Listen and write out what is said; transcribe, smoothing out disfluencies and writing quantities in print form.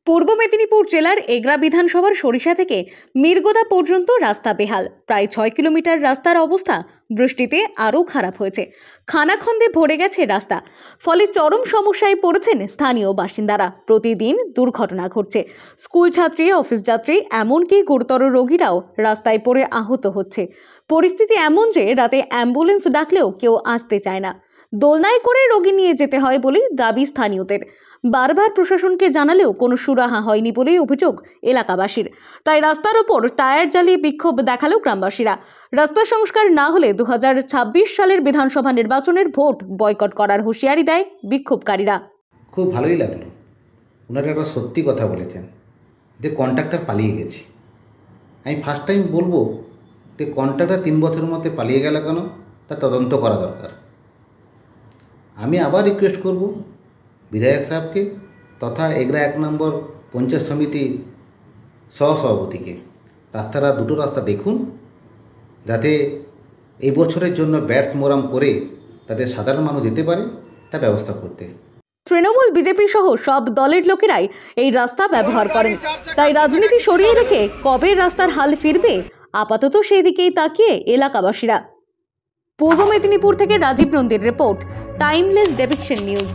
পূর্ব মেদিনীপুর জেলার এগরা বিধানসভার সরিষা থেকে মিরগোদা পর্যন্ত রাস্তা বেহাল। প্রায় 6 কিলোমিটার রাস্তার অবস্থা বৃষ্টিতে আরও খারাপ হয়েছে। খানাখন্দে ভরে গেছে রাস্তা, ফলে চরম সমস্যায় পড়েছেন স্থানীয় বাসিন্দারা। প্রতিদিন দুর্ঘটনা ঘটছে। স্কুল ছাত্রী, অফিস যাত্রী, এমনকি গুরুতর রোগীরাও রাস্তায় পড়ে আহত হচ্ছে। পরিস্থিতি এমন যে রাতে অ্যাম্বুলেন্স ডাকলেও কেউ আসতে চায় না। দোলনায় করে রোগী নিয়ে যেতে হয় বলেই দাবি স্থানীয়দের। বারবার প্রশাসনকে জানালেও কোনো সুরাহা হয়নি বলেই অভিযোগ এলাকাবাসীর। তাই রাস্তার ওপর টায়ার জ্বালিয়ে বিক্ষোভ দেখালো গ্রামবাসীরা। রাস্তা সংস্কার না হলে 2026 সালের বিধানসভা নির্বাচনের ভোট বয়কট করার হুঁশিয়ারি দেয় বিক্ষোভকারীরা। খুব ভালোই লাগলো, ওনারা একটা সত্যি কথা বলেছেন যে কন্ট্রাক্টর পালিয়ে গেছে। আমি ফার্স্ট টাইম বলবো যে কন্ট্রাক্টর 3 বছরের মধ্যে পালিয়ে গেল কেন, তা তদন্ত করা দরকার। আমি আবার রিকোয়েস্ট করব বিধায়ক সাহেবকে তথা এগরা 1 নম্বর পঞ্চায়েত সমিতি সহসভাপতিকে, রাস্তাটা দুটো রাস্তা দেখুন, যাতে এই বছরের জন্য ব্যর্থ মোরাম করে যাতে সাধারণ মানুষ যেতে পারে তা ব্যবস্থা করতে। তৃণমূল, বিজেপি সহ সব দলের লোকেরাই এই রাস্তা ব্যবহার করেন। তাই রাজনীতি সরিয়ে রেখে কবে রাস্তার হাল ফিরবে, আপাতত সেই দিকেই তাকিয়ে এলাকাবাসীরা। পূর্ব মেদিনীপুর থেকে রাজীব নন্দীর রিপোর্ট, টাইমলেস ডেপিকশন নিউজ।